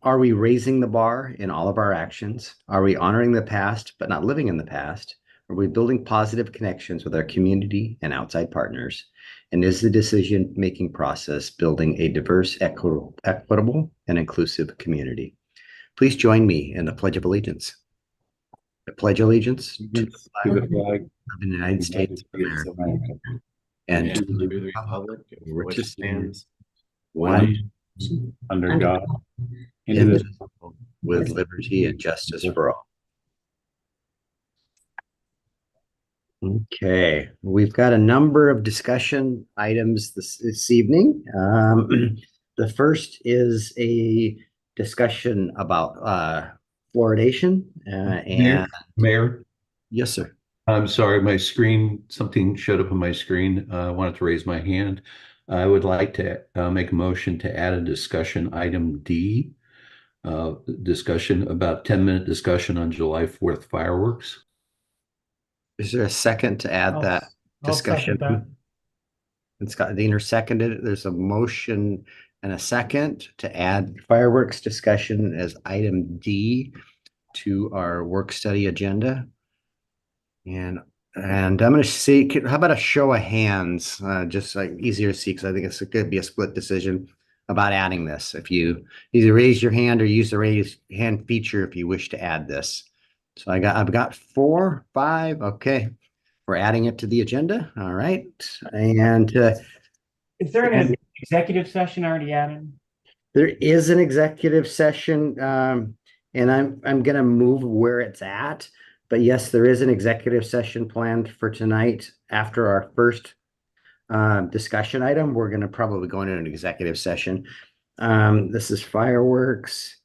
Are we raising the bar in all of our actions? Are we honoring the past but not living in the past? Are we building positive connections with our community and outside partners? And is the decision-making process building a diverse, equitable, and inclusive community? Please join me in the Pledge of Allegiance. I pledge allegiance to the To flag the flag of of the United the States United of States America of America and to and the to the republic republic for for which which it it stands, stands, one one nation, under Under God, indivisible, indivisible, with liberty and justice for all. Okay, we've got a number of discussion items this evening. The first is a discussion about fluoridation. Mayor, And Mayor, yes, sir. I'm sorry, my screen, something showed up on my screen. I wanted to raise my hand. I would like to make a motion to add a discussion item D, discussion about 10-minute discussion on July 4th fireworks. Is there a second to add that I'll second that. discussion? And Scott Diener seconded it. There's a motion and a second to add fireworks discussion as item D to our work study agenda. And I'm going to see, how about a show of hands, just like easier to see, because I think it's going to be a split decision about adding this. If you either raise your hand or use the raise hand feature if you wish to add this. So I've got 4, 5. Okay, we're adding it to the agenda. All right, and Is there an executive session already added? there is an executive session, and I'm gonna move where it's at. But yes, there is an executive session planned for tonight after our first discussion item. We're gonna probably go into an executive session. This is fireworks.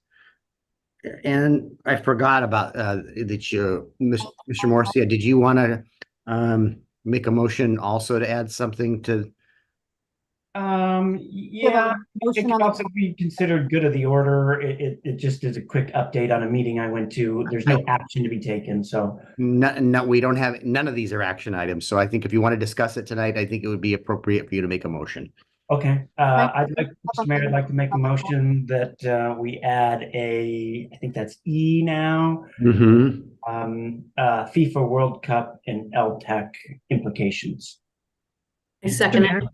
And I forgot about that you, Mr. Morcia, did you want to make a motion also to add something to? Yeah, it motion could on the also be considered good of the order. It just is a quick update on a meeting I went to. There's no action to be taken, so. No, we don't have, none of these are action items. So I think if you want to discuss it tonight, I think it would be appropriate for you to make a motion. Okay, Mr. Mayor, I'd like to make a motion that we add I think that's E now, Mm-hmm. FIFA World Cup and LTAC implications. I second it.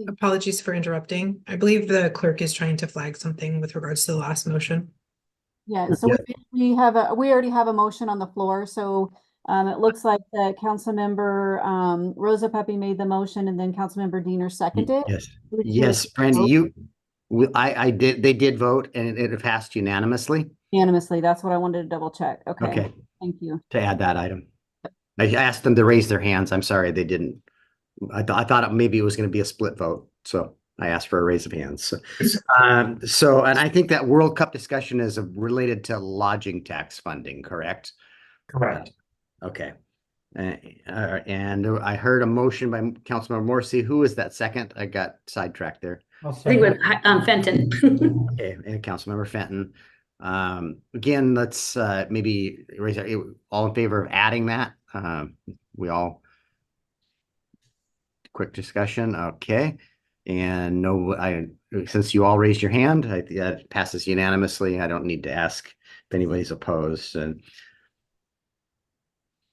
Apologies for interrupting. I believe the clerk is trying to flag something with regards to the last motion. Yeah, so we already have a motion on the floor, so it looks like the council member Rosa Pepe made the motion and then Councilmember Diener seconded. Yes, yes, Brandy, they did vote and it passed unanimously. Unanimously, that's what I wanted to double check. Okay, Okay, thank you. to add that item. I asked them to raise their hands. I'm sorry, they didn't. I thought maybe it was going to be a split vote, so I asked for a raise of hands. And I think that World Cup discussion is related to lodging tax funding, correct? Correct. Okay. And I heard a motion by Councilmember Morrissey. Who is that second? I got sidetracked there. I'll I think second. with Fenton. Okay, and Councilmember Fenton. Again, let's maybe raise all in favor of adding that. We all quick discussion. Okay. And no, since you all raised your hand, that passes unanimously. I don't need to ask if anybody's opposed. And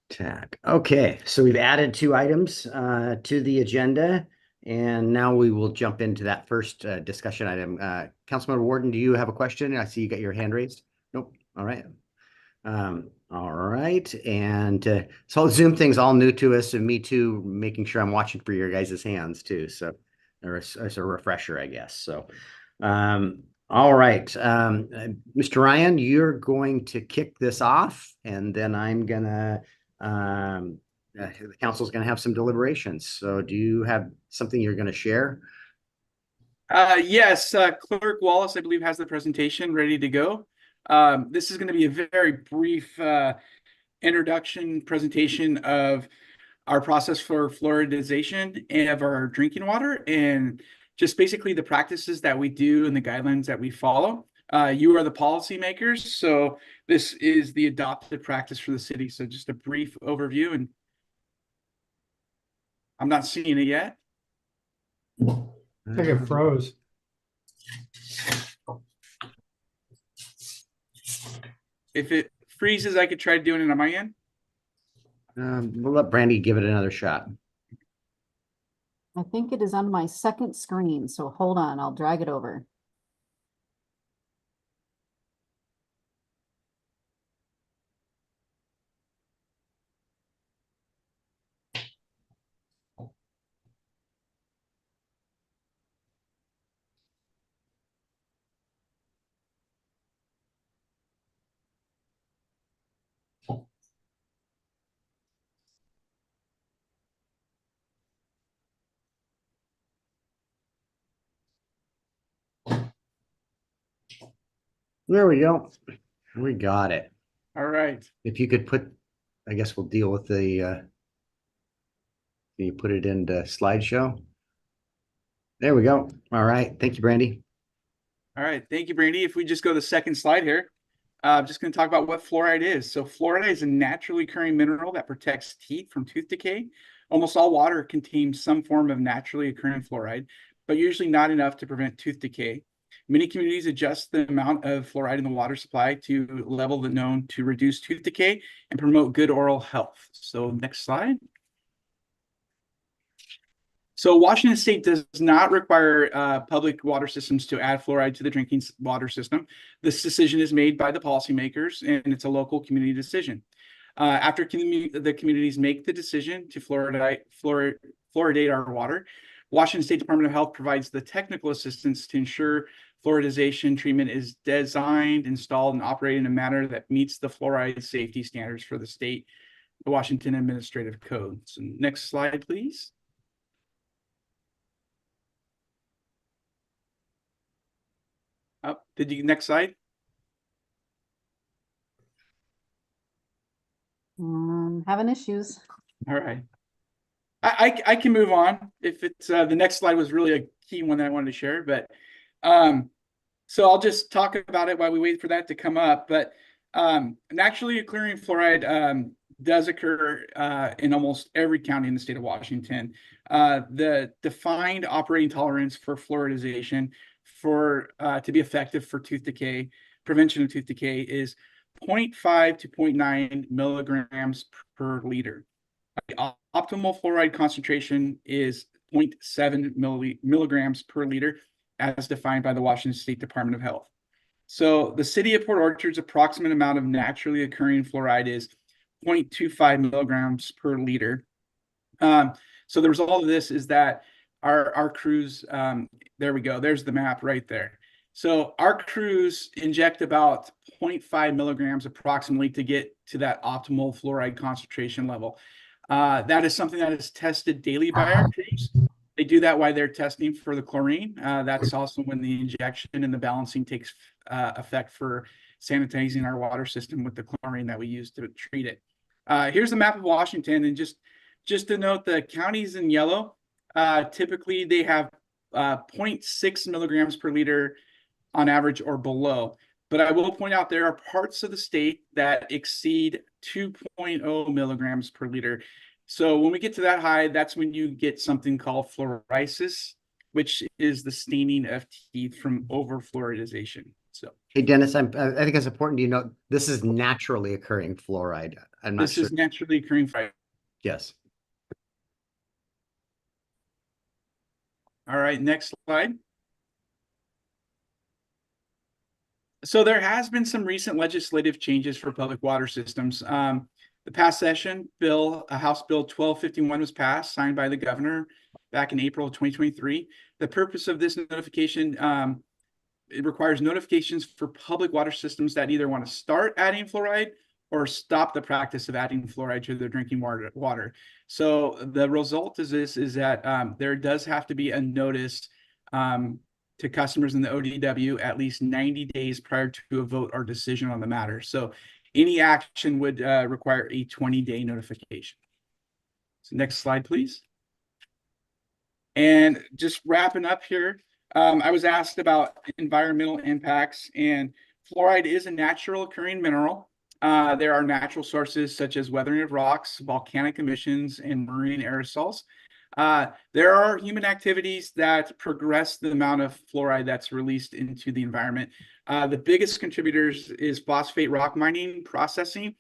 tag. Okay, so we've added 2 items to the agenda, and now we will jump into that first discussion item. Councilmember Warden, do you have a question? I see you got your hand raised. Nope. All right. All right, and so Zoom thing's all new to us, and me too, making sure I'm watching for your guys' hands too. So as a refresher, I guess. So, all right, Mr. Ryan, you're going to kick this off, and then I'm gonna the council's gonna have some deliberations. So, do you have something you're gonna share? Yes, Clerk Wallace, I believe, has the presentation ready to go. This is going to be a very brief introduction presentation of our process for fluoridization of our drinking water and just basically the practices that we do and the guidelines that we follow. You are the policymakers, so this is the adopted practice for the city. So just a brief overview, and I'm not seeing it yet. I think it froze. If it freezes, I could try doing it on my end. We'll let Brandy give it another shot. I think it is on my second screen, so hold on, I'll drag it over. There we go. We got it. All right. If you could put, I guess we'll deal with the, can you put it into slideshow? There we go. All right. Thank you, Brandy. All right. Thank you, Brandy. If we just go to the second slide here, I'm just going to talk about what fluoride is. So fluoride is a naturally occurring mineral that protects teeth from tooth decay. Almost all water contains some form of naturally occurring fluoride, but usually not enough to prevent tooth decay. Many communities adjust the amount of fluoride in the water supply to level the known to reduce tooth decay and promote good oral health. So next slide. So Washington State does not require public water systems to add fluoride to the drinking water system. This decision is made by the policymakers, and it's a local community decision. After the communities make the decision to fluoridate our water, Washington State Department of Health provides the technical assistance to ensure fluoridization treatment is designed, installed, and operated in a manner that meets the fluoride safety standards for the state Washington Administrative Code. So next slide, please. Next slide? Having issues. All right. I can move on if it's the next slide was really a key one that I wanted to share, but so I'll just talk about it while we wait for that to come up. But naturally occurring fluoride does occur in almost every county in the state of Washington. The defined operating tolerance for fluoridization to be effective for tooth decay, prevention of tooth decay, is 0.5 to 0.9 milligrams per liter. The optimal fluoride concentration is 0.7 milligrams per liter, as defined by the Washington State Department of Health. So the city of Port Orchard's approximate amount of naturally occurring fluoride is 0.25 milligrams per liter. So the result of this is that our crews, there we go, there's the map right there. So our crews inject about 0.5 milligrams approximately to get to that optimal fluoride concentration level. That is something that is tested daily by our crews. They do that while they're testing for the chlorine. That's also when the injection and the balancing takes effect for sanitizing our water system with the chlorine that we use to treat it. Here's a map of Washington, and just to note, the counties in yellow, typically they have 0.6 milligrams per liter on average or below. But I will point out there are parts of the state that exceed 2.0 milligrams per liter. So when we get to that high, that's when you get something called fluorisis, which is the staining of teeth from overfluoridization. So, hey, Dennis, I think it's important to note this is naturally occurring fluoride. I'm not sure. This is naturally occurring fluoride. Yes. All right, next slide. So there has been some recent legislative changes for public water systems. The past session, House Bill 1251 was passed, signed by the governor back in April of 2023. The purpose of this notification, it requires notifications for public water systems that either want to start adding fluoride or stop the practice of adding fluoride to their drinking water. So the result is that there does have to be a notice to customers in the ODW at least 90 days prior to a vote or decision on the matter. So any action would require a 20-day notification. So next slide, please. And just wrapping up here, I was asked about environmental impacts, and fluoride is a natural occurring mineral. There are natural sources such as weathering of rocks, volcanic emissions, and marine aerosols. There are human activities that progress the amount of fluoride that's released into the environment. The biggest contributors is phosphate rock mining, processing,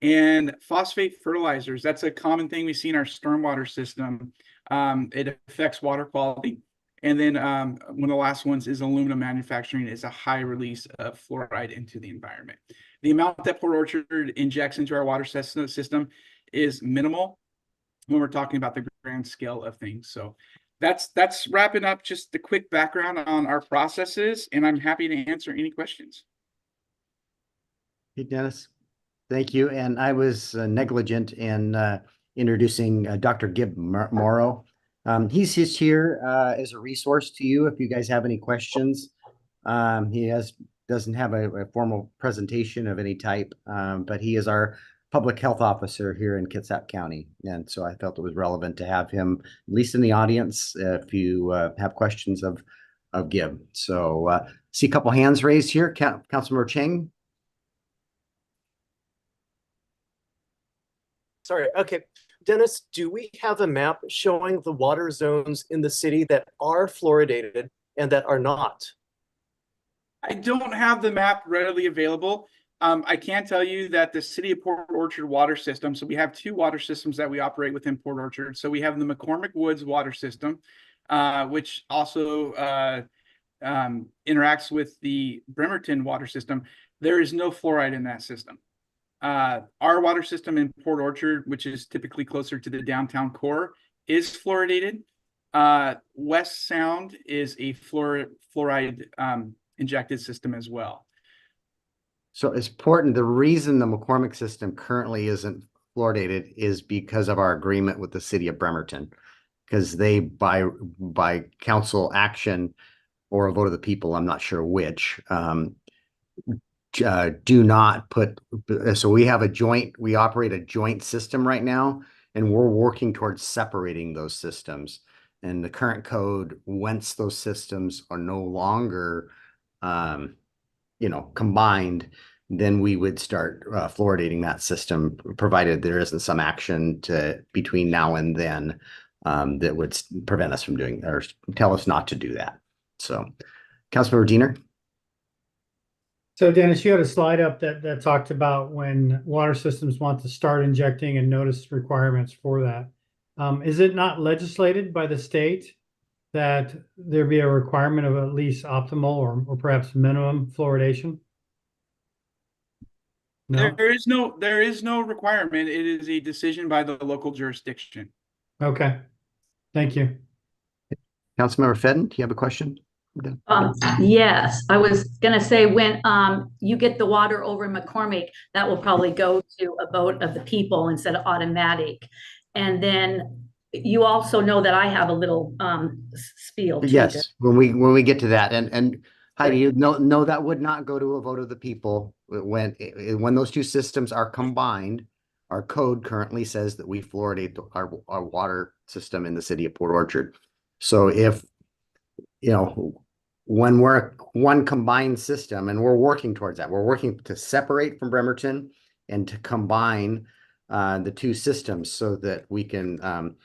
and phosphate fertilizers. That's a common thing we see in our stormwater system. It affects water quality. And then one of the last ones is aluminum manufacturing is a high release of fluoride into the environment. The amount that Port Orchard injects into our water system is minimal when we're talking about the grand scale of things. So that's wrapping up just the quick background on our processes, and I'm happy to answer any questions. Hey, Dennis. Thank you. And I was negligent in introducing Dr. Gib Morrow. He's here as a resource to you if you guys have any questions. He doesn't have a formal presentation of any type, but he is our public health officer here in Kitsap County. And so I felt it was relevant to have him, at least in the audience, if you have questions of Gib. So see a couple hands raised here. Councilmember Chang. Sorry. Okay. Dennis, do we have a map showing the water zones in the city that are fluoridated and that are not? I don't have the map readily available. I can tell you that the City of Port Orchard water system, so we have two water systems that we operate within Port Orchard. So we have the McCormick Woods water system, which also interacts with the Bremerton water system. There is no fluoride in that system. Our water system in Port Orchard, which is typically closer to the downtown core, is fluoridated. West Sound is a fluoride injected system as well. So it's important. The reason the McCormick system currently isn't fluoridated is because of our agreement with the city of Bremerton, because they, by council action or a vote of the people, I'm not sure which, do not put. So we operate a joint system right now, and we're working towards separating those systems. And the current code, once those systems are no longer combined, then we would start fluoridating that system, provided there isn't some action between now and then that would prevent us from doing or tell us not to do that. So, Councilmember Diener. So Dennis, you had a slide up that talked about when water systems want to start injecting and notice requirements for that. Is it not legislated by the state that there be a requirement of at least optimal or perhaps minimum fluoridation? No? There is no requirement. It is a decision by the local jurisdiction. Okay. Thank you. Councilmember Fedden, do you have a question? Yes, I was gonna say when you get the water over in McCormick, that will probably go to a vote of the people instead of automatic. And then you also know that I have a little spiel. Yes, when we get to that, and Heidi, you know that would not go to a vote of the people when those two systems are combined. Our code currently says that we fluoridate our water system in the city of Port Orchard. So if when we're one combined system, and we're working towards that, we're working to separate from Bremerton and to combine the two systems so that we can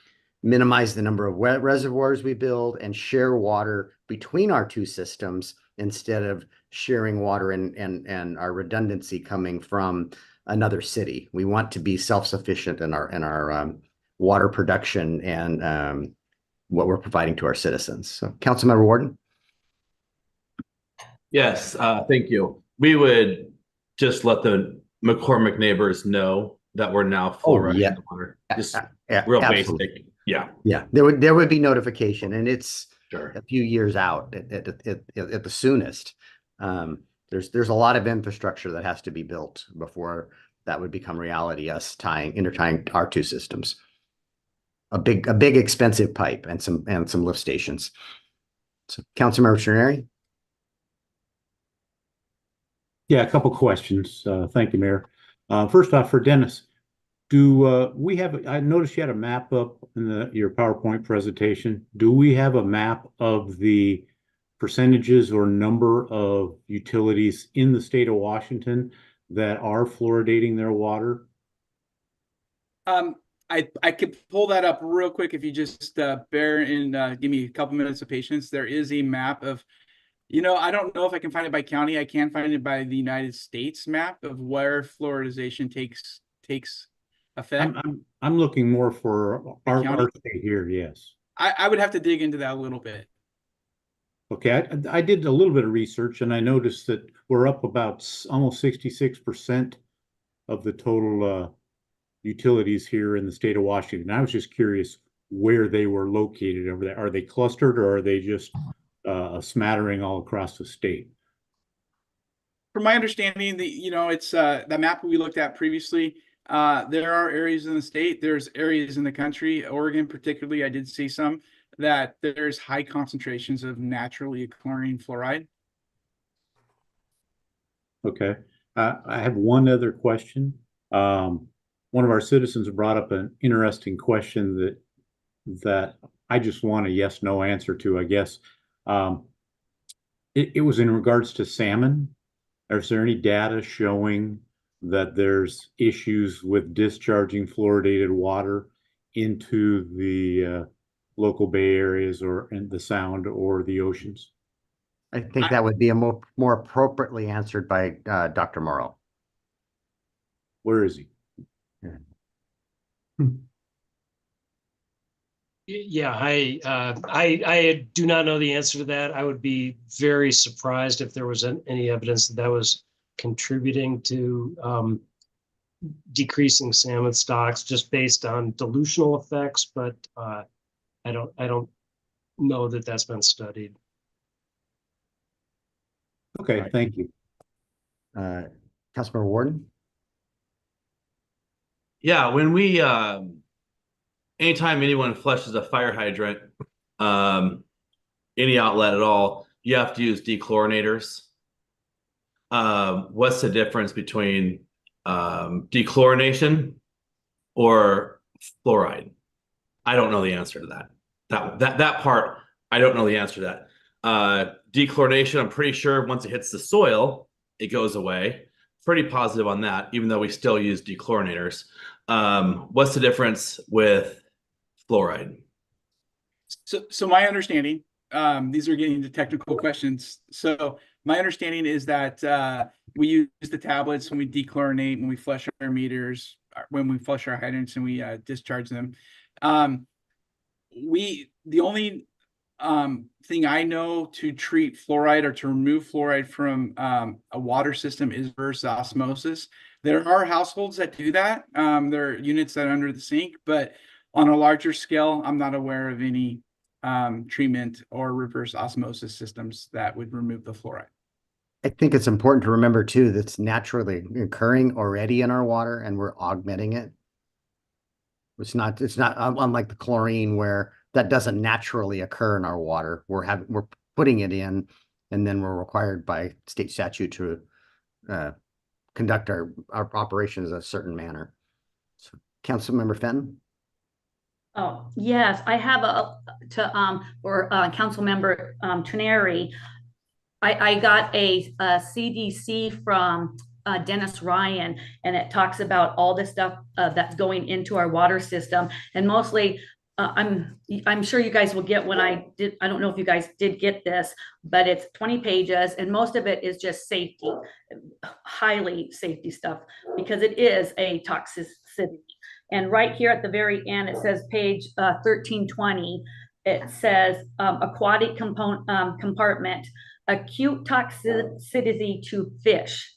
minimize the number of wet reservoirs we build and share water between our two systems instead of sharing water and our redundancy coming from another city. We want to be self-sufficient in our water production and what we're providing to our citizens. So, Councilmember Warden. Yes, thank you. We would just let the McCormick neighbors know that we're now fluoridating the water. Just real absolutely. basic. Yeah. Yeah, there would be notification, and it's Sure. a few years out at the soonest. There's a lot of infrastructure that has to be built before that would become reality, us intertying our two systems. A big expensive pipe and some lift stations. So, Councilmember Trenary. Yeah, a couple questions. Thank you, Mayor. First off, for Dennis, do we have? I noticed you had a map up in your PowerPoint presentation. Do we have a map of the percentages or number of utilities in the state of Washington that are fluoridating their water? I could pull that up real quick if you just bear and give me a couple minutes of patience. There is a map of, I don't know if I can find it by county. I can find it by the United States map of where fluoridization takes effect. I'm looking more for our county? state here, yes. I would have to dig into that a little bit. Okay, I did a little bit of research and I noticed that we're up about almost 66% of the total utilities here in the state of Washington. I was just curious where they were located over there. Are they clustered or are they just a smattering all across the state? From my understanding, it's the map we looked at previously. There are areas in the state, there's areas in the country, Oregon particularly, I did see some, that there's high concentrations of naturally occurring fluoride. Okay. I have one other question. One of our citizens brought up an interesting question that I just want a yes, no answer to, I guess. It was in regards to salmon. Is there any data showing that there's issues with discharging fluoridated water into the local bay areas or in the Sound or the oceans? I think that would be a more appropriately answered by Dr. Morrow. Where is he? Yeah, I do not know the answer to that. I would be very surprised if there was any evidence that was contributing to decreasing salmon stocks just based on dilutional effects, but I don't know that that's been studied. Okay, thank you. Councilmember Warden? Yeah, when we anytime anyone flushes a fire hydrant, any outlet at all, you have to use dechlorinators. What's the difference between dechlorination or fluoride? I don't know the answer to that. That part, I don't know the answer to that. Dechlorination, I'm pretty sure once it hits the soil, it goes away. Pretty positive on that, even though we still use dechlorinators. What's the difference with fluoride? So my understanding, these are getting into technical questions. So my understanding is that we use the tablets when we dechlorinate, when we flush our meters, when we flush our hydrants and we discharge them. The only thing I know to treat fluoride or to remove fluoride from a water system is reverse osmosis. There are households that do that. There are units that are under the sink, but on a larger scale, I'm not aware of any treatment or reverse osmosis systems that would remove the fluoride. I think it's important to remember too, that's naturally occurring already in our water and we're augmenting it. It's not unlike the chlorine where that doesn't naturally occur in our water. We're putting it in, and then we're required by state statute to conduct our operations in a certain manner. So, Councilmember Fenton? Oh, yes, I have Councilmember Trenary. I got a CDC from Dennis Ryan, and it talks about all the stuff that's going into our water system, and mostly I'm sure you guys will get when I don't know if you guys did get this, but it's 20 pages and most of it is just safety, highly safety stuff, because it is a toxicity. And right here at the very end, it says page 1320, it says aquatic compartment, acute toxicity to fish.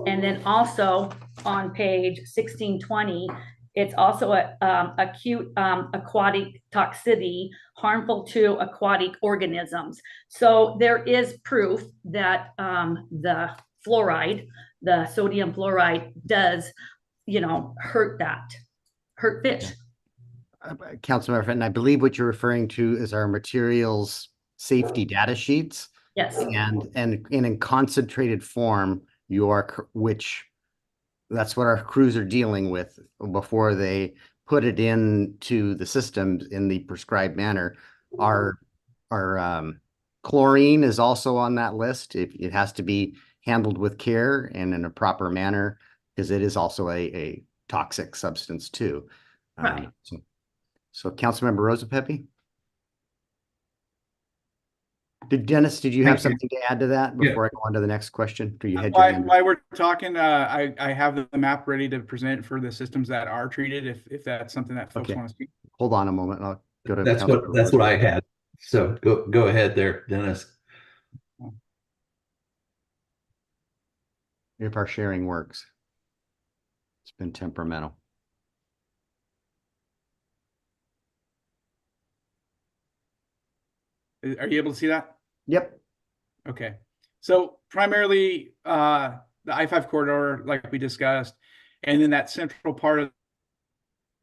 And then also on page 1620, it's also acute aquatic toxicity, harmful to aquatic organisms. So there is proof that the fluoride, the sodium fluoride does, hurt fish. Councilmember Fenton, I believe what you're referring to is our materials safety data sheets. Yes. And in concentrated form, that's what our crews are dealing with before they put it into the systems in the prescribed manner. Our chlorine is also on that list. It has to be handled with care and in a proper manner, because it is also a toxic substance too. Right. So Councilmember Rosa Pepe? Dennis, did you have Thank you. something to add to that Yeah. before I go on to the next question? Or you had your hand up? While we're talking, I have the map ready to present for the systems that are treated, if that's something that folks Okay. want to speak. Hold on a moment. I'll go to That's Councilmember what Rosa. I had. So go ahead there, Dennis. If our sharing works. It's been temperamental. Are you able to see that? Yep. Okay. So primarily the I-5 corridor, like we discussed, and then that central part of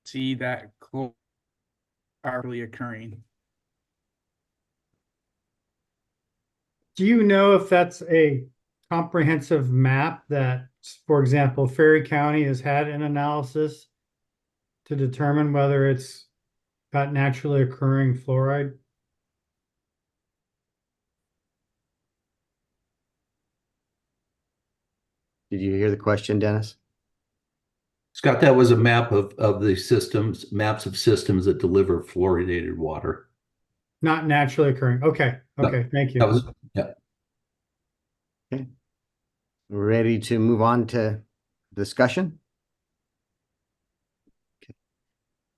see that are really occurring. Do you know if that's a comprehensive map that, for example, Ferry County has had an analysis to determine whether it's got naturally occurring fluoride? Did you hear the question, Dennis? Scott, that was a map of the systems, maps of systems that deliver fluoridated water. Not naturally occurring. Okay. Okay. Thank you. That was, yeah. Okay. We're ready to move on to discussion. Okay.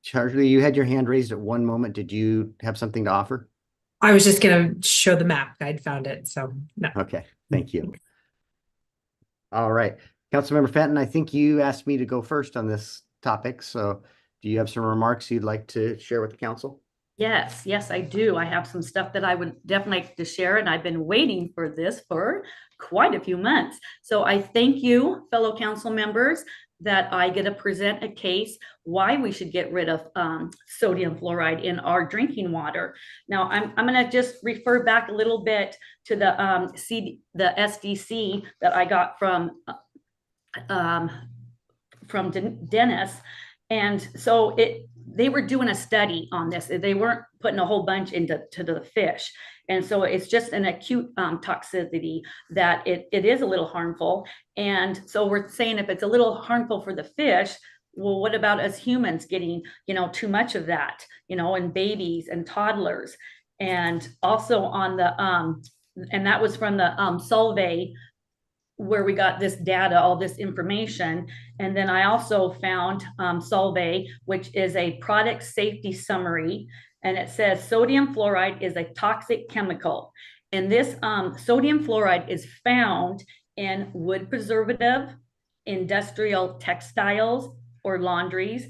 Charlie, you had your hand raised at one moment. Did you have something to offer? I was just gonna show the map. I'd found it, so no. Okay, thank you. All right, Councilmember Fenton, I think you asked me to go first on this topic. So do you have some remarks you'd like to share with the council? Yes, I do. I have some stuff that I would definitely like to share, and I've been waiting for this for quite a few months. So I thank you, fellow council members, that I get to present a case why we should get rid of sodium fluoride in our drinking water. Now, I'm going to just refer back a little bit to the SDC that I got from Dennis. And so they were doing a study on this. They weren't putting a whole bunch into the fish. And so it's just an acute toxicity that it is a little harmful. And so we're saying if it's a little harmful for the fish, well, what about us humans getting, too much of that, and babies and toddlers? And also on the, and that was from the Solvay, where we got this data, all this information. And then I also found Solvay, which is a product safety summary. And it says sodium fluoride is a toxic chemical. And this sodium fluoride is found in wood preservative, industrial textiles or laundries,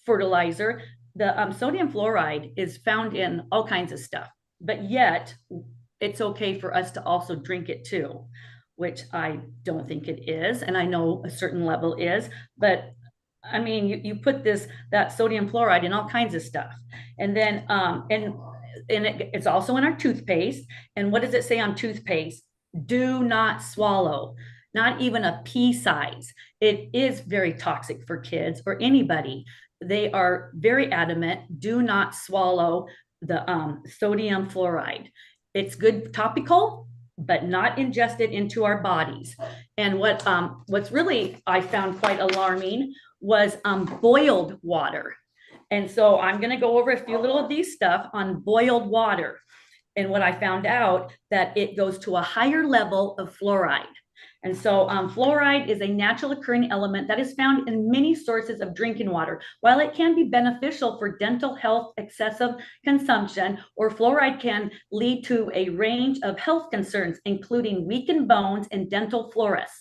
fertilizer. The sodium fluoride is found in all kinds of stuff, but yet it's okay for us to also drink it too, which I don't think it is. And I know a certain level is, but I mean, you put that sodium fluoride in all kinds of stuff. And then, it's also in our toothpaste. And what does it say on toothpaste? Do not swallow, not even a pea size. It is very toxic for kids or anybody. They are very adamant, do not swallow the sodium fluoride. It's good topical, but not ingested into our bodies. And what's really I found quite alarming was boiled water. And so I'm going to go over a few little of these stuff on boiled water. And what I found out that it goes to a higher level of fluoride. And so fluoride is a natural occurring element that is found in many sources of drinking water. While it can be beneficial for dental health excessive consumption, or fluoride can lead to a range of health concerns, including weakened bones and dental fluorus.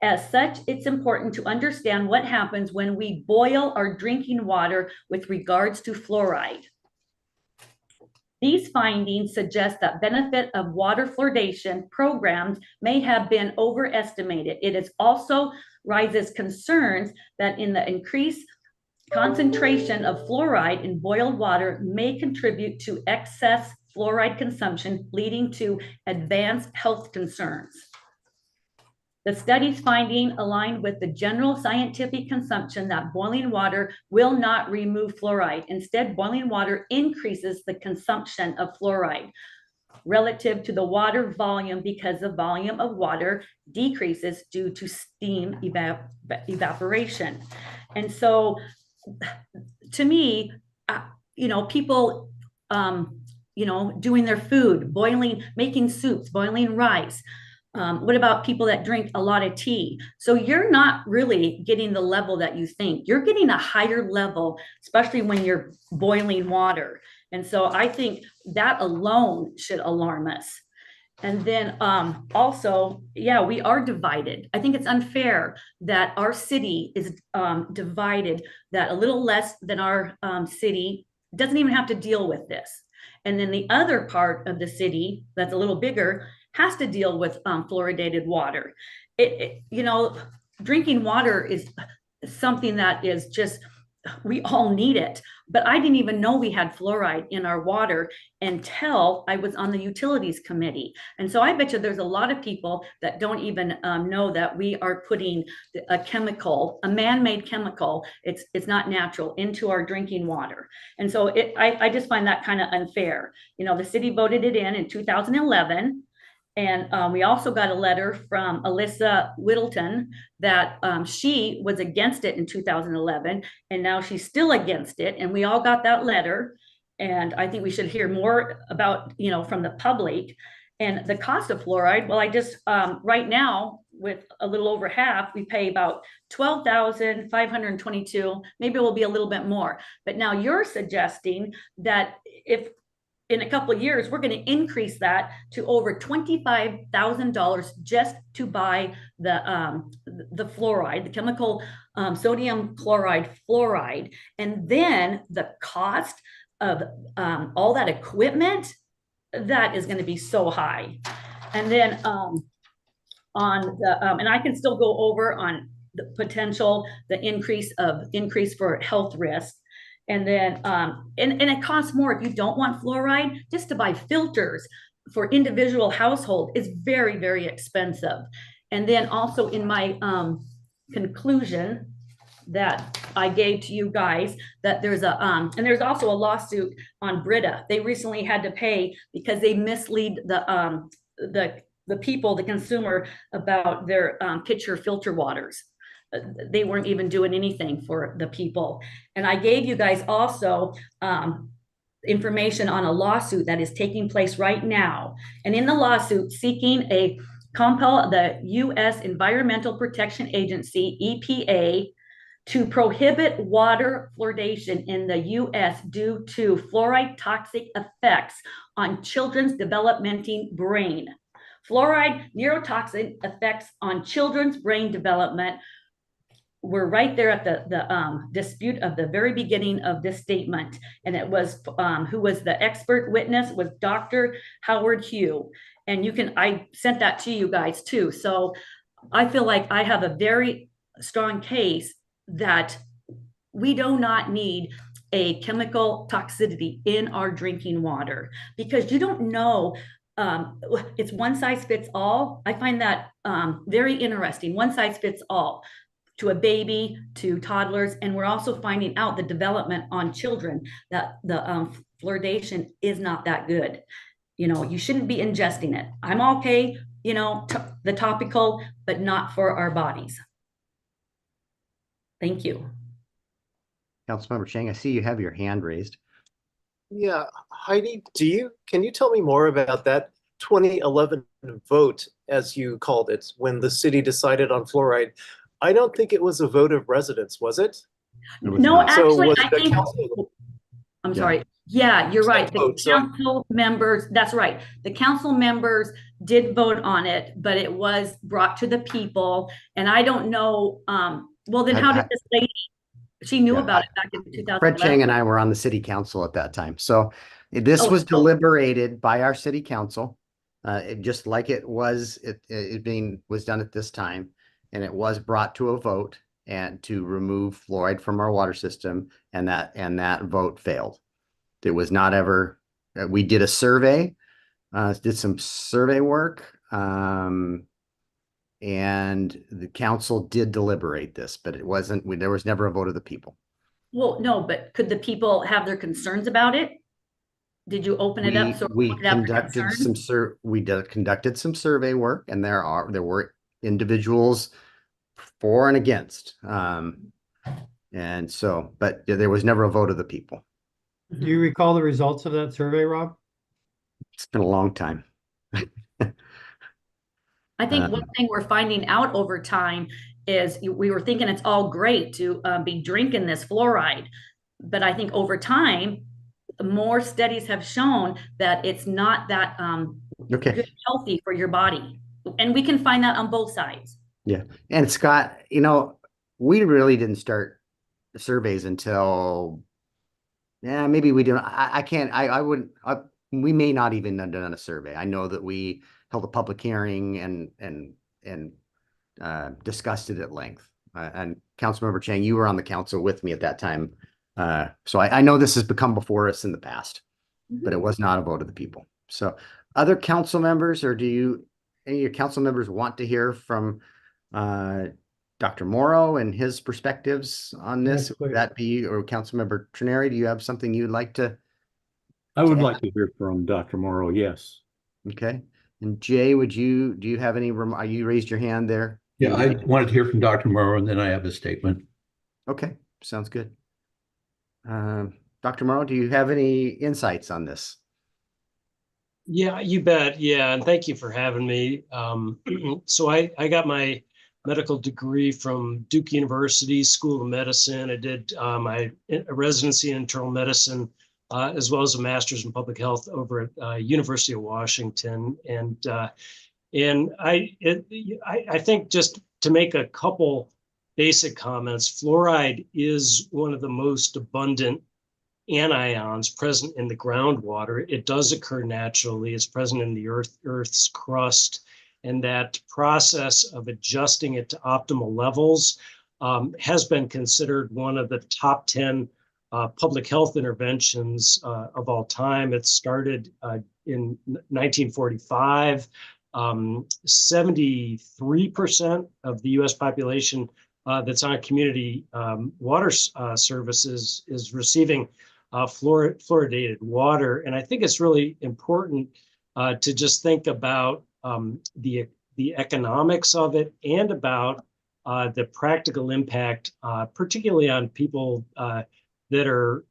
As such, it's important to understand what happens when we boil our drinking water with regards to fluoride. These findings suggest that benefit of water fluoridation programs may have been overestimated. It is also raises concerns that in the increased concentration of fluoride in boiled water may contribute to excess fluoride consumption, leading to advanced health concerns. The study's finding aligned with the general scientific consumption that boiling water will not remove fluoride. Instead, boiling water increases the consumption of fluoride relative to the water volume because the volume of water decreases due to steam evaporation. And so to me, people, doing their food, making soups, boiling rice. What about people that drink a lot of tea? So you're not really getting the level that you think. You're getting a higher level, especially when you're boiling water. And so I think that alone should alarm us. And then also, yeah, we are divided. I think it's unfair that our city is divided, that a little less than our city doesn't even have to deal with this. And then the other part of the city that's a little bigger has to deal with fluoridated water. Drinking water is something that is just, we all need it. But I didn't even know we had fluoride in our water until I was on the utilities committee. And so I bet you there's a lot of people that don't even know that we are putting a chemical, a man-made chemical, it's not natural, into our drinking water. And so I just find that kind of unfair. The city voted it in 2011. And we also got a letter from Alyssa Whittleton that she was against it in 2011, and now she's still against it. And we all got that letter. And I think we should hear more about, from the public. And the cost of fluoride, well, I just, right now, with a little over half, we pay about $12,522. Maybe it will be a little bit more. But now you're suggesting that if in a couple of years, we're going to increase that to over $25,000 just to buy the fluoride, the chemical sodium chloride fluoride. And then the cost of all that equipment, that is going to be so high. And then and I can still go over on the potential, the increase for health risk. And then, and it costs more if you don't want fluoride. Just to buy filters for individual household is very, very expensive. And then also in my conclusion that I gave to you guys, that there's and there's also a lawsuit on Brita. They recently had to pay because they mislead the people, the consumer, about their pitcher filter waters. They weren't even doing anything for the people. And I gave you guys also information on a lawsuit that is taking place right now. And in the lawsuit, seeking a compel the U.S. Environmental Protection Agency, EPA, to prohibit water fluoridation in the U.S. due to fluoride toxic effects on children's developmental brain. Fluoride neurotoxic effects on children's brain development were right there at the dispute of the very beginning of this statement. And it was, who was the expert witness was Dr. Howard Hugh. And I sent that to you guys too. So I feel like I have a very strong case that we do not need a chemical toxicity in our drinking water, because you don't know, it's one size fits all. I find that very interesting. One size fits all to a baby, to toddlers. And we're also finding out the development on children, that the fluoridation is not that good. You shouldn't be ingesting it. I'm okay, the topical, but not for our bodies. Thank you. Councilmember Chang, I see you have your hand raised. Yeah, Heidi, can you tell me more about that 2011 vote, as you called it, when the city decided on fluoride? I don't think it was a vote of residents, was it? No, actually, I think, I'm sorry. Yeah, you're right. The council members, that's right. The council members did vote on it, but it was brought to the people. And I don't know, well, then how did this lady, she knew about it back in 2011. Fred Chang and I were on the city council at that time. So this was deliberated by our city council, just like it was done at this time. And it was brought to a vote and to remove fluoride from our water system, and that vote failed. It was not ever. We did a survey, did some survey work, and the council did deliberate this, but it wasn't. There was never a vote of the people. Well, no, but could the people have their concerns about it? Did you open it up so we conducted conducted some survey work, and there were individuals for and against. And so, but there was never a vote of the people. Do you recall the results of that survey, Rob? It's been a long time. I think one thing we're finding out over time is we were thinking it's all great to be drinking this fluoride, but I think over time, more studies have shown that it's not that Okay. healthy for your body. And we can find that on both sides. Yeah. And Scott, you know, we really didn't start surveys until, yeah, maybe we didn't. I wouldn't, we may not even have done a survey. I know that we held a public hearing and discussed it at length. And Councilmember Chang, you were on the council with me at that time. So I know this has become before us in the past, but it was not a vote of the people. So other council members, or any of your council members want to hear from Dr. Morrow and his perspectives on this? Yes, Would please. that be, or Councilmember Trenary, do you have something you'd like to? I would Yeah. like to hear from Dr. Morrow, yes. Okay. And Jay, do you have any, you raised your hand there? Yeah, I wanted to hear from Dr. Morrow, and then I have a statement. Okay, sounds good. Dr. Morrow, do you have any insights on this? Yeah, you bet. Yeah, and thank you for having me. So I got my medical degree from Duke University School of Medicine. I did my residency in internal medicine, as well as a master's in public health over at University of Washington. And I think, just to make a couple basic comments, fluoride is one of the most abundant anions present in the groundwater. It does occur naturally. It's present in the Earth's crust. And that process of adjusting it to optimal levels has been considered one of the top 10 public health interventions of all time. It started in 1945. 73% of the US population that's on community water services is receiving fluoridated water. And I think it's really important to just think about the economics of it and about the practical impact, particularly on people that are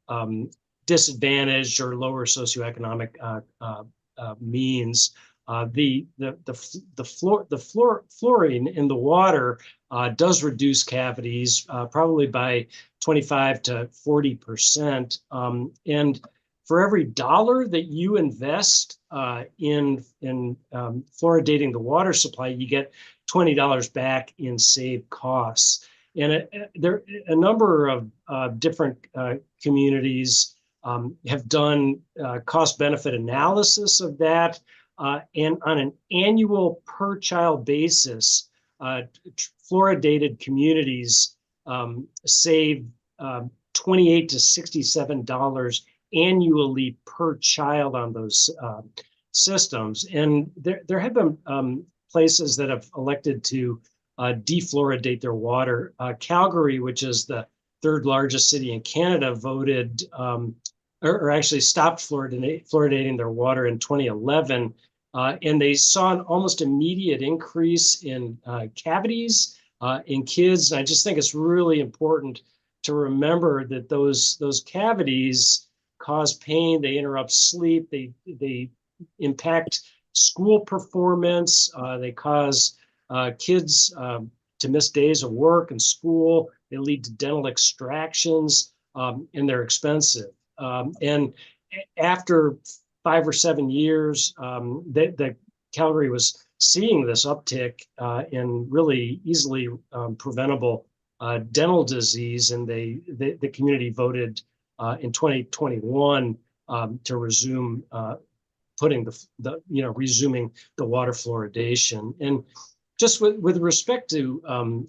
disadvantaged or lower socioeconomic means. The fluorine in the water does reduce cavities probably by 25 to 40%. And for every dollar that you invest in fluoridating the water supply, you get $20 back in saved costs. And there a number of different communities have done cost-benefit analysis of that. And on an annual per child basis, fluoridated communities save $28 to $67 annually per child on those systems. And there have been places that have elected to defluoridate their water. Calgary, which is the third largest city in Canada, voted or actually stopped fluoridating their water in 2011. And they saw an almost immediate increase in cavities in kids. And I just think it's really important to remember that those cavities cause pain, they interrupt sleep, they impact school performance, they cause kids to miss days of work and school, they lead to dental extractions, and they're expensive. And after 5 or 7 years, the Calgary was seeing this uptick in really easily preventable dental disease, and the community voted in 2021 to resume resuming the water fluoridation. And just with respect to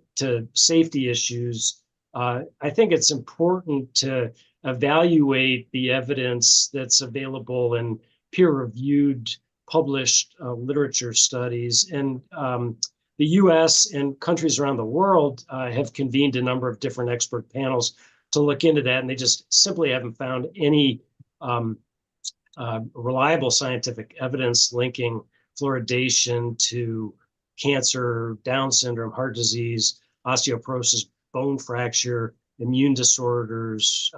safety issues, I think it's important to evaluate the evidence that's available in peer-reviewed, published literature studies. And the US and countries around the world have convened a number of different expert panels to look into that, and they just simply haven't found any reliable scientific evidence linking fluoridation to cancer, Down syndrome, heart disease, osteoporosis, bone fracture, immune disorders,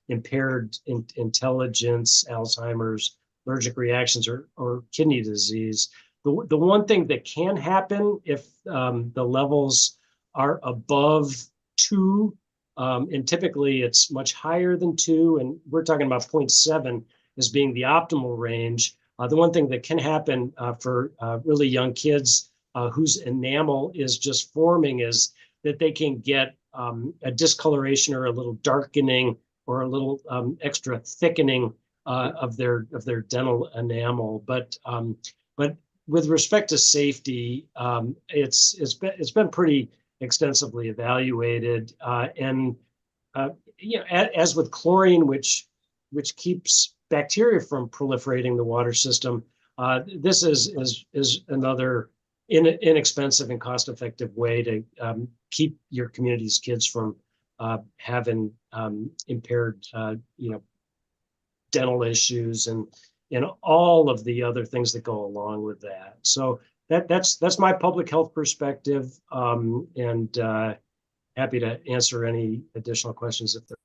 impaired intelligence, Alzheimer's, allergic reactions, or kidney disease. The one thing that can happen if the levels are above 2, and typically it's much higher than 2, and we're talking about 0.7 as being the optimal range. The one thing that can happen for really young kids whose enamel is just forming is that they can get a discoloration or a little darkening or a little extra thickening of their dental enamel. But with respect to safety, it's been pretty extensively evaluated, and you know, as with chlorine, which keeps bacteria from proliferating the water system, this is another inexpensive and cost-effective way to keep your community's kids from having impaired, you know, dental issues and all of the other things that go along with that. So that's my public health perspective, and happy to answer any additional questions if there.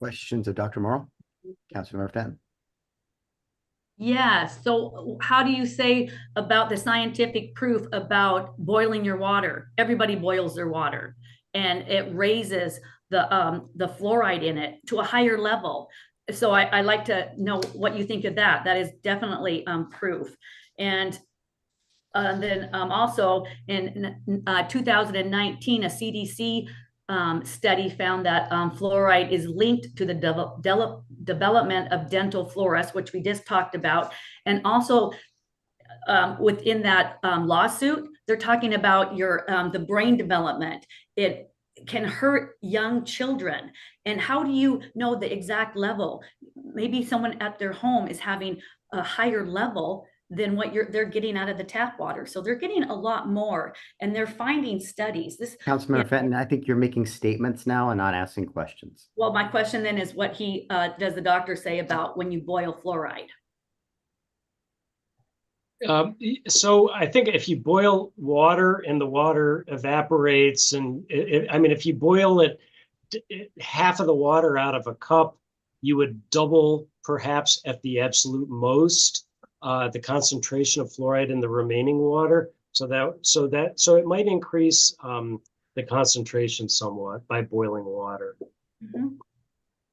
Questions of Dr. Morrow? Councilmember Fenton. Yeah, so how do you say about the scientific proof about boiling your water? Everybody boils their water, and it raises the fluoride in it to a higher level. So I like to know what you think of that. That is definitely proof. And then also in 2019, a CDC study found that fluoride is linked to the development of dental fluorus, which we just talked about. And also within that lawsuit, they're talking about the brain development. It can hurt young children. And how do you know the exact level? Maybe someone at their home is having a higher level than what they're getting out of the tap water. So they're getting a lot more, and they're finding studies. Councilmember Fenton, I think you're making statements now and not asking questions. Well, my question then is, what does the doctor say about when you boil fluoride? So I think if you boil water and the water evaporates, and I mean, if you boil it half of the water out of a cup, you would double, perhaps at the absolute most, the concentration of fluoride in the remaining water. So it might increase the concentration somewhat by boiling water. Mm-hmm.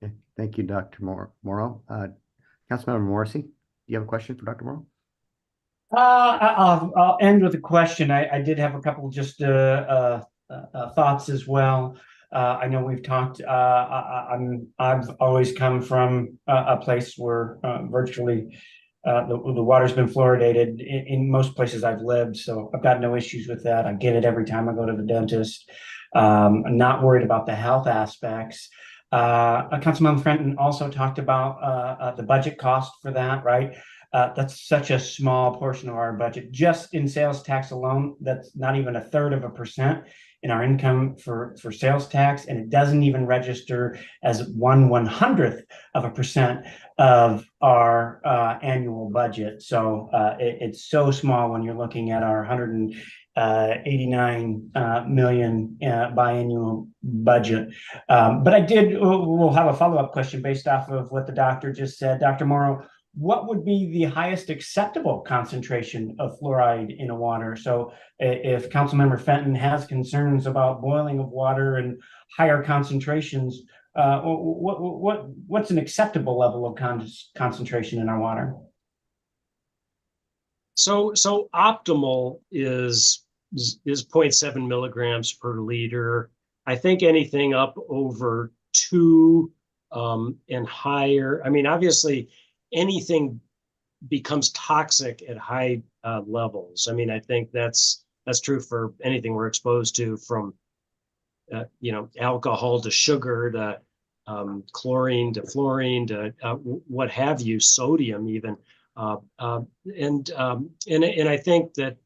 Okay. Thank you, Dr. Morrow. Councilmember Morrissey, do you have a question for Dr. Morrow? I'll end with a question. I did have a couple just thoughts as well. I know we've talked. I've always come from a place where virtually the water's been fluoridated in most places I've lived, so I've got no issues with that. I get it every time I go to the dentist. I'm not worried about the health aspects. Councilmember Fenton also talked about the budget cost for that, right? That's such a small portion of our budget. Just in sales tax alone, that's not even 1/3% in our income for sales tax, and it doesn't even register as 1/100% of our annual budget. So it's so small when you're looking at our 189 million biannual budget. But we'll have a follow-up question based off of what the doctor just said. Dr. Morrow, what would be the highest acceptable concentration of fluoride in a water? So if Councilmember Fenton has concerns about boiling of water and higher concentrations, what's an acceptable level of concentration in our water? So optimal is 0.7 milligrams per liter. I think anything up over 2 and higher. I mean, obviously, anything becomes toxic at high levels. I mean, I think that's true for anything we're exposed to, from alcohol to sugar to chlorine to fluorine to what have you, sodium even. And I think that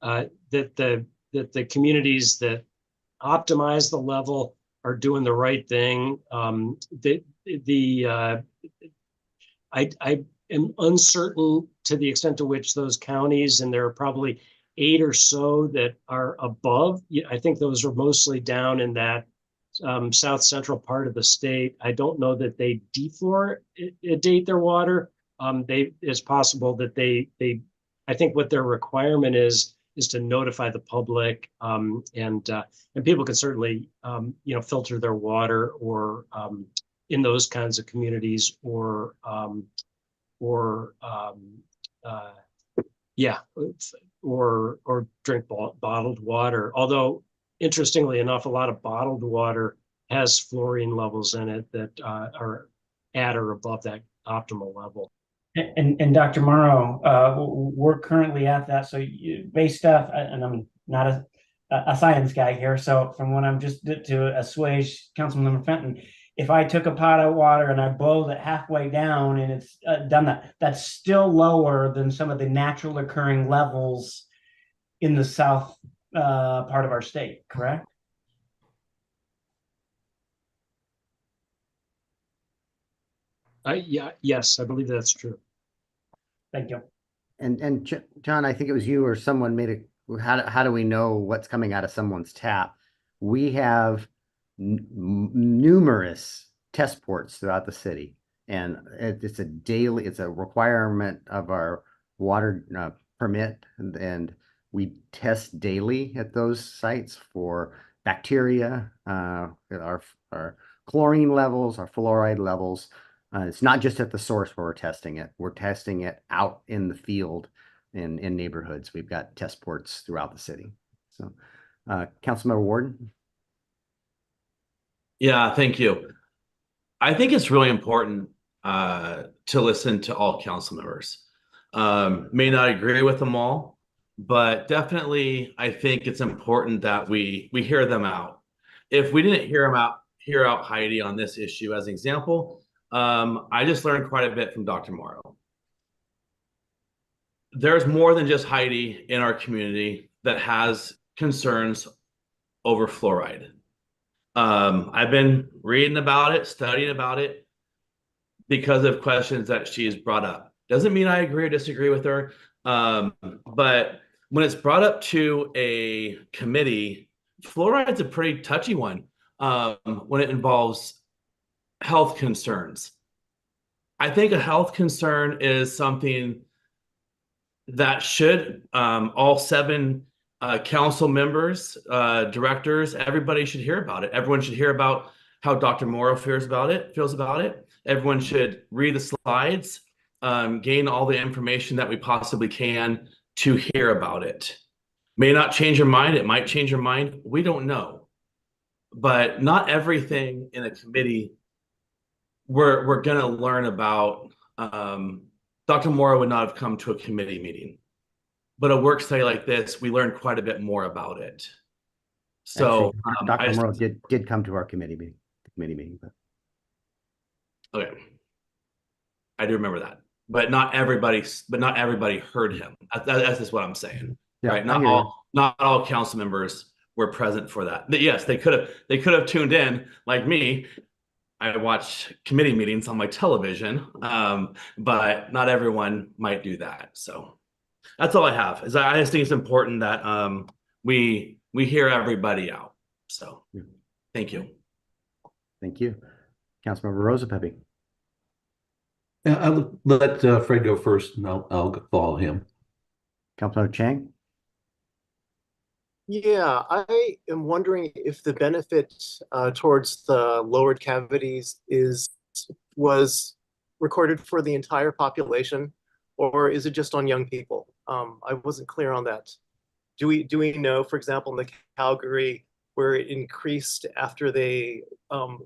that the communities that optimize the level are doing the right thing. I am uncertain to the extent to which those counties, and there are probably 8 or so that are above. I think those are mostly down in that south central part of the state. I don't know that they defluoridate their water. It's possible that I think what their requirement is to notify the public, and people can certainly filter their water or in those kinds of communities or drink bottled water. Although interestingly enough, a lot of bottled water has fluorine levels in it that are at or above that optimal level. And Dr. Morrow, we're currently at that. So based off, and I'm not a science guy here, so from what I'm just to assuage Councilmember Fenton, if I took a pot of water and I boiled it halfway down and it's done that, that's still lower than some of the natural occurring levels in the south part of our state, correct? Yes, I believe that's true. Thank you. And John, I think it was you or someone made how do we know what's coming out of someone's tap? We have numerous test ports throughout the city, and it's a requirement of our water permit, and we test daily at those sites for bacteria, our chlorine levels, our fluoride levels. It's not just at the source where we're testing it. We're testing it out in the field in neighborhoods. We've got test ports throughout the city. So, Councilmember Warden. Yeah, thank you. I think it's really important to listen to all council members. May not agree with them all, but definitely I think it's important that we hear them out. If we didn't hear out Heidi on this issue as an example, I just learned quite a bit from Dr. Morrow. There's more than just Heidi in our community that has concerns over fluoride. I've been reading about it, studying about it because of questions that she's brought up. Doesn't mean I agree or disagree with her, but when it's brought up to a committee, fluoride's a pretty touchy one when it involves health concerns. I think a health concern is something that should all 7 council members, directors, everybody should hear about it. Everyone should hear about how Dr. Morrow feels about it. Everyone should read the slides, gain all the information that we possibly can to hear about it. May not change your mind. It might change your mind. We don't know. But not everything in a committee we're going to learn about. Dr. Morrow would not have come to a committee meeting, but a work study like this, we learned quite a bit more about it. So Dr. Morrow did come to our committee meeting. But... Okay, I do remember that, but not everybody heard him. That's just what I'm saying, yeah, right? Not all council members were present for that. Yes, they could have tuned in, like me. I watch committee meetings on my television, but not everyone might do that. So that's all I have. I just think it's important that we hear everybody out. So thank you. Thank you. Councilmember Rosa Pepe. I'll let Fred go first, and I'll follow him. Councilmember Chang. Yeah, I am wondering if the benefit towards the lowered cavities was recorded for the entire population, or is it just on young people? I wasn't clear on that. Do we know, for example, in the Calgary, where it increased after they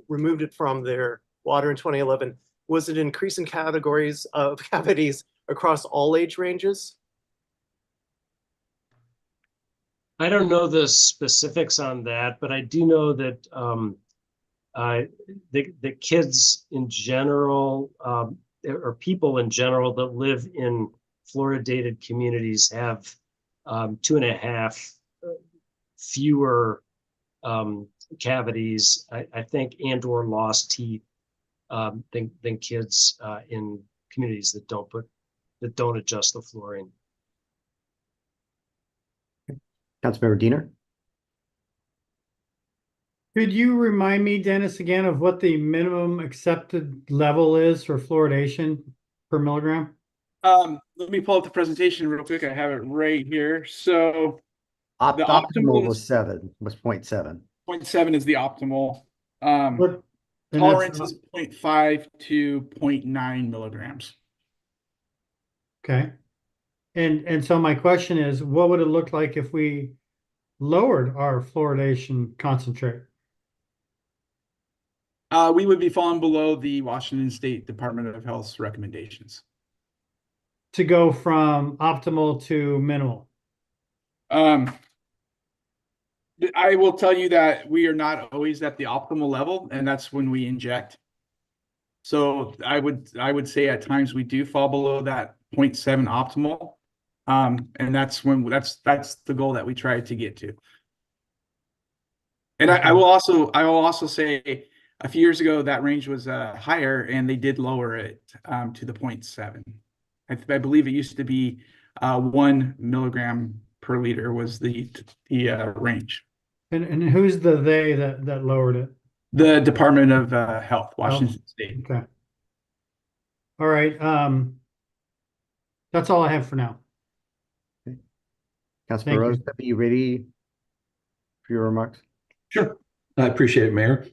removed it from their water in 2011, was it increase in categories of cavities across all age ranges? I don't know the specifics on that, but I do know that the kids in general, or people in general that live in fluoridated communities have 2.5 fewer cavities, I think, and/or lost teeth than kids in communities that don't adjust the fluorine. Councilmember Diener? Could you remind me, Dennis, again of what the minimum accepted level is for fluoridation per milligram? Let me pull up the presentation real quick. I have it right here. So the Optimal optimal was is 0.7. 0.7 is the optimal. What? and Tolerance that's- is 0.5 to 0.9 milligrams. Okay. And so my question is, what would it look like if we lowered our fluoridation concentrate? We would be falling below the Washington State Department of Health's recommendations. To go from optimal to minimal? I will tell you that we are not always at the optimal level, and that's when we inject. So I would say at times we do fall below that 0.7 optimal. And that's when that's the goal that we try to get to. And I will also say a few years ago that range was higher, and they did lower it to the 0.7. I believe it used to be 1 milligram per liter was the range. And who's the they that lowered it? The Department of Health, Washington State. Okay. All right. That's all I have for now. Councilmember Rose, are you ready for your remarks? Sure. I appreciate it, Mayor.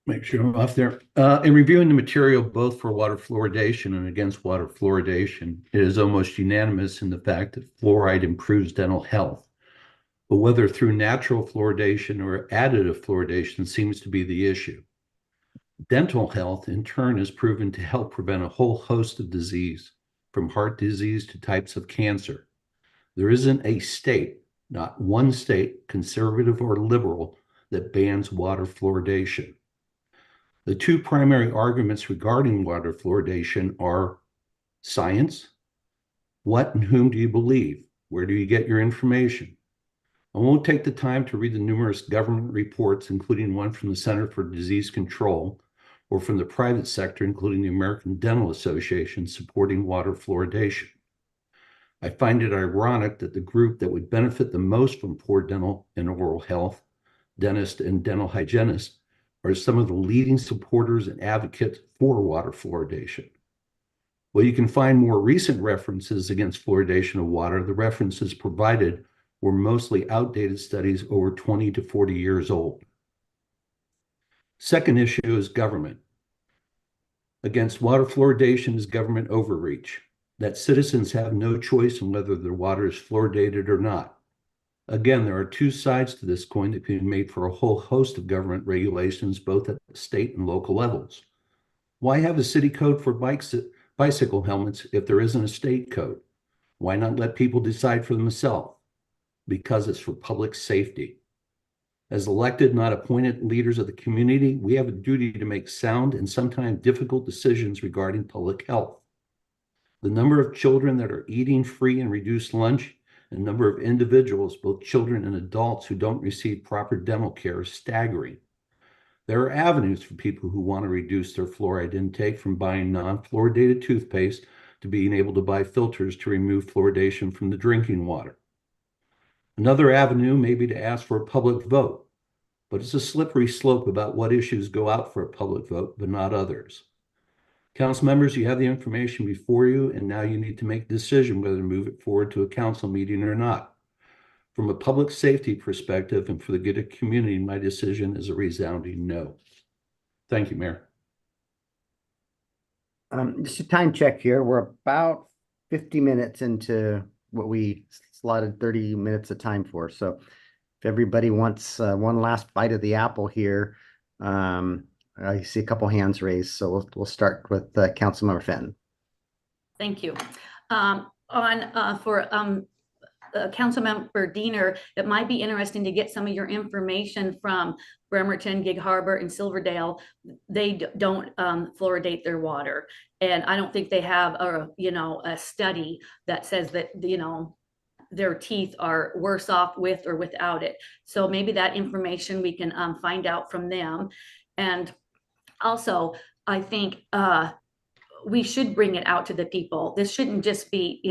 Make sure I'm off there. In reviewing the material both for water fluoridation and against water fluoridation, it is almost unanimous in the fact that fluoride improves dental health. But whether through natural fluoridation or additive fluoridation seems to be the issue. Dental health, in turn, is proven to help prevent a whole host of disease, from heart disease to types of cancer. There isn't a state, not one state, conservative or liberal, that bans water fluoridation. The two primary arguments regarding water fluoridation are science. What and whom do you believe? Where do you get your information? I won't take the time to read the numerous government reports, including one from the Center for Disease Control, or from the private sector, including the American Dental Association, supporting water fluoridation. I find it ironic that the group that would benefit the most from poor dental and oral health, dentists and dental hygienists, are some of the leading supporters and advocates for water fluoridation. Well, you can find more recent references against fluoridation of water. The references provided were mostly outdated studies over 20 to 40 years old. Second issue is government. Against water fluoridation is government overreach, that citizens have no choice in whether their water is fluoridated or not. Again, there are two sides to this coin that can be made for a whole host of government regulations, both at the state and local levels. Why have a city code for bicycle helmets if there isn't a state code? Why not let people decide for themselves? Because it's for public safety. As elected, not appointed leaders of the community, we have a duty to make sound and sometimes difficult decisions regarding public health. The number of children that are eating free and reduced lunch, and number of individuals, both children and adults, who don't receive proper dental care is staggering. There are avenues for people who want to reduce their fluoride intake, from buying non-fluoridated toothpaste to being able to buy filters to remove fluoridation from the drinking water. Another avenue may be to ask for a public vote, but it's a slippery slope about what issues go out for a public vote, but not others. Council members, you have the information before you, and now you need to make a decision whether to move it forward to a council meeting or not. From a public safety perspective and for the good of the community, my decision is a resounding no. Thank you, Mayor. Just a time check here. We're about 50 minutes into what we slotted 30 minutes of time for. So if everybody wants one last bite of the apple here, I see a couple hands raised, so we'll start with Councilmember Fenton. Thank you. For Councilmember Diener, it might be interesting to get some of your information from Bremerton, Gig Harbor, and Silverdale. They don't fluoridate their water, and I don't think they have a study that says that their teeth are worse off with or without it. So maybe that information we can find out from them. And also, I think we should bring it out to the people. This shouldn't just be,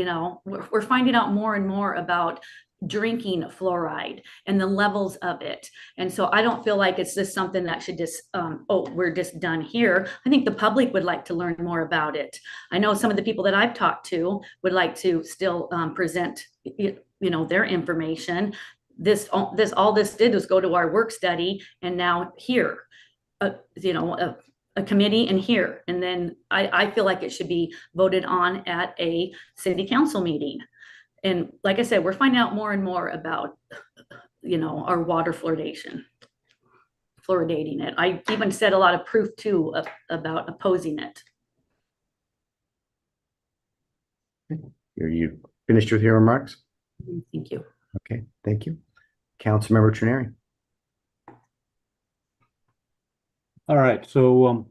we're finding out more and more about drinking fluoride and the levels of it. And so I don't feel like it's just something that should just, oh, we're just done here. I think the public would like to learn more about it. I know some of the people that I've talked to would like to still present, their information. All this did was go to our work study, and now here, a committee and here. And then I feel like it should be voted on at a city council meeting. And like I said, we're finding out more and more about, our water fluoridation, fluoridating it. I even said a lot of proof too about opposing it. Are you finished with your remarks? Thank you. Okay, thank you. Councilmember Trenary. All right, so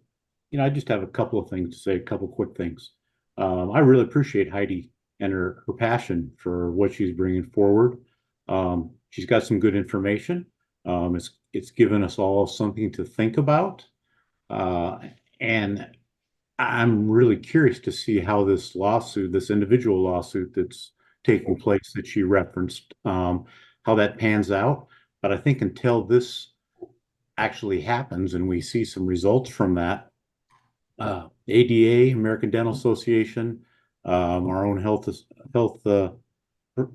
I just have a couple of things to say, a couple quick things. I really appreciate Heidi and her passion for what she's bringing forward. She's got some good information. It's given us all something to think about, and I'm really curious to see how this individual lawsuit that's taking place that she referenced, how that pans out. But I think until this actually happens and we see some results from that, ADA, American Dental Association, our own health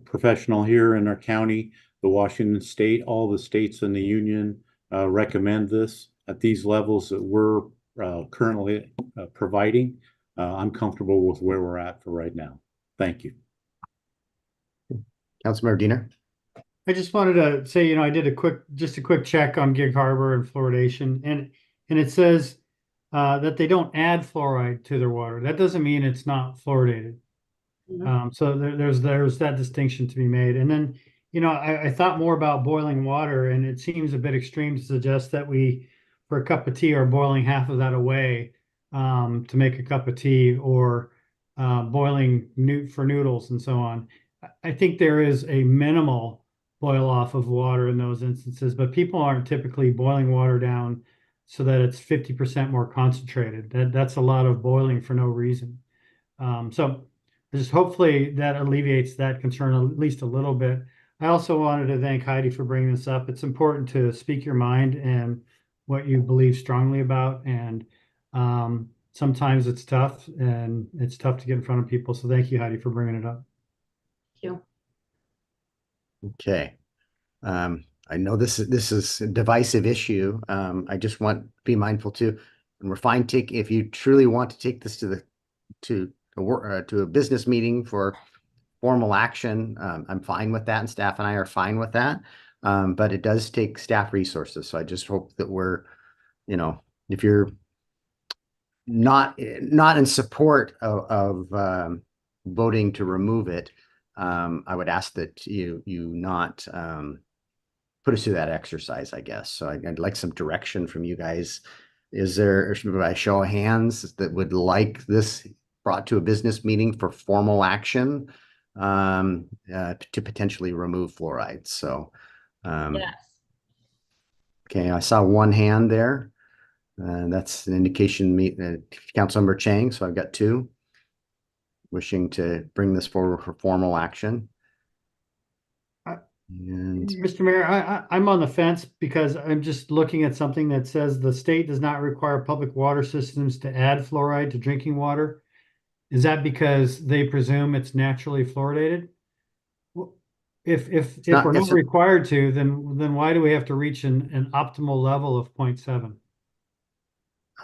professional here in our county, the Washington State, all the states in the union recommend this at these levels that we're currently providing. I'm comfortable with where we're at for right now. Thank you. Councilmember Diener. I just wanted to say, I did a quick check on Gig Harbor and fluoridation, and it says that they don't add fluoride to their water. That doesn't mean it's not fluoridated. So there's that distinction to be made. And then, I thought more about boiling water, and it seems a bit extreme to suggest that we, for a cup of tea, are boiling half of that away to make a cup of tea, or boiling for noodles and so on. I think there is a minimal boil off of water in those instances, but people aren't typically boiling water down so that it's 50% more concentrated. That's a lot of boiling for no reason. So just hopefully that alleviates that concern at least a little bit. I also wanted to thank Heidi for bringing this up. It's important to speak your mind and what you believe strongly about. And sometimes it's tough, and it's tough to get in front of people. So thank you, Heidi, for bringing it up. Thank you. Okay. I know this is a divisive issue. I just want to be mindful too, and we're fine if you truly want to take this to a business meeting for formal action. I'm fine with that, and staff and I are fine with that. But it does take staff resources. So I just hope that we're, if you're not in support of voting to remove it, I would ask that you not put us through that exercise, I guess. So I'd like some direction from you guys. Is there a show of hands that would like this brought to a business meeting for formal action to potentially remove fluoride? So, Yes. Okay, I saw one hand there. That's an indication, Councilmember Chang. So I've got two wishing to bring this forward for formal action. And Mr. Mayor, I'm on the fence because I'm just looking at something that says the state does not require public water systems to add fluoride to drinking water. Is that because they presume it's naturally fluoridated? If we're not required to, then why do we have to reach an optimal level of 0.7?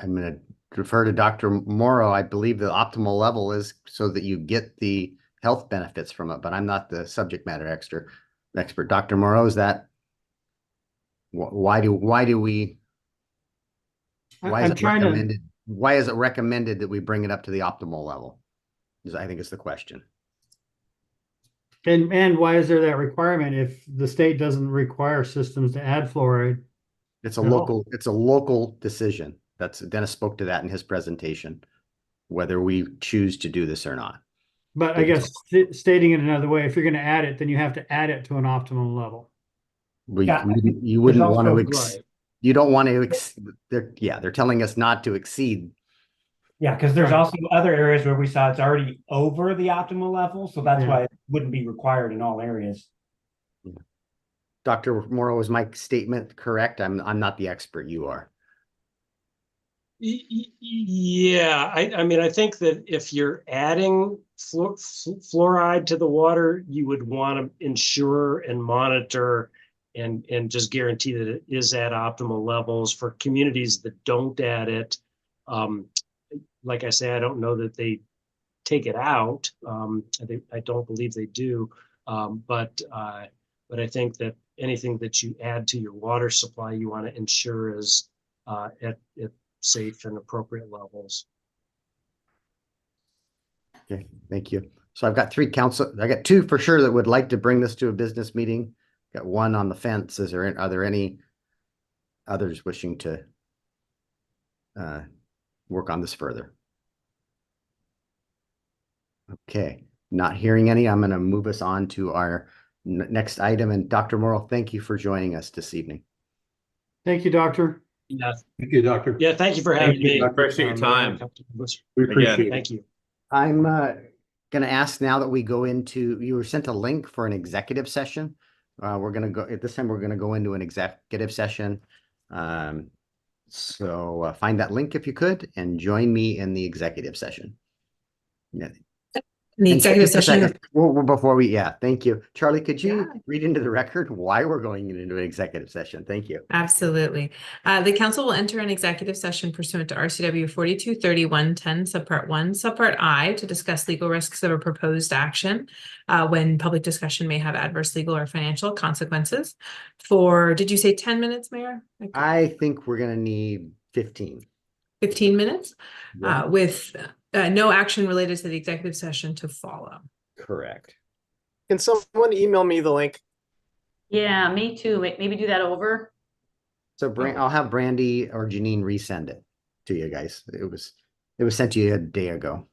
I'm going to refer to Dr. Morrow. I believe the optimal level is so that you get the health benefits from it, but I'm not the subject matter expert. Dr. Morrow, is that why is it recommended that we bring it up to the optimal level? I think it's the question. And why is there that requirement if the state doesn't require systems to add fluoride? It's a local decision. Dennis spoke to that in his presentation, whether we choose to do this or not. But I guess stating it another way, if you're going to add it, then you have to add it to an optimum level. You wouldn't want to. You don't want to. They're telling us not to exceed. Yeah, because there's also other areas where we saw it's already over the optimal level, so that's why it wouldn't be required in all areas. Dr. Morrow, is my statement correct? I'm not the expert, you are. Yeah, I mean, I think that if you're adding fluoride to the water, you would want to ensure and monitor and just guarantee that it is at optimal levels. For communities that don't add it, like I say, I don't know that they take it out. I don't believe they do. But I think that anything that you add to your water supply, you want to ensure is at safe and appropriate levels. Okay, thank you. So I've got I got two for sure that would like to bring this to a business meeting. Got one on the fence. Are there any others wishing to work on this further? Okay, not hearing any. I'm going to move us on to our next item. And Dr. Morrow, thank you for joining us this evening. Thank you, Doctor. Yeah. Thank you, Doctor. Yeah. Thank you for having you, me. Dr. Appreciate your time. We appreciate it. Thank you. I'm going to ask now that we go into, you were sent a link for an executive session. We're going to go, at this time, we're going to go into an executive session. So find that link if you could and join me in the executive session. Yeah. The And executive just a session. second, before we, thank you. Charlie, could you read into the record why we're going into an executive session? Thank you. Absolutely. The council will enter an executive session pursuant to RCW 423110 subpart 1, subpart I, to discuss legal risks of a proposed action when public discussion may have adverse legal or financial consequences. Did you say 10 minutes, Mayor? I think we're going to need 15. 15 minutes Yeah. with no action related to the executive session to follow. Correct. Can someone email me the link? Yeah, me too. Maybe do that over. So I'll have Brandy or Janine resend it to you guys. It was sent to you a day ago.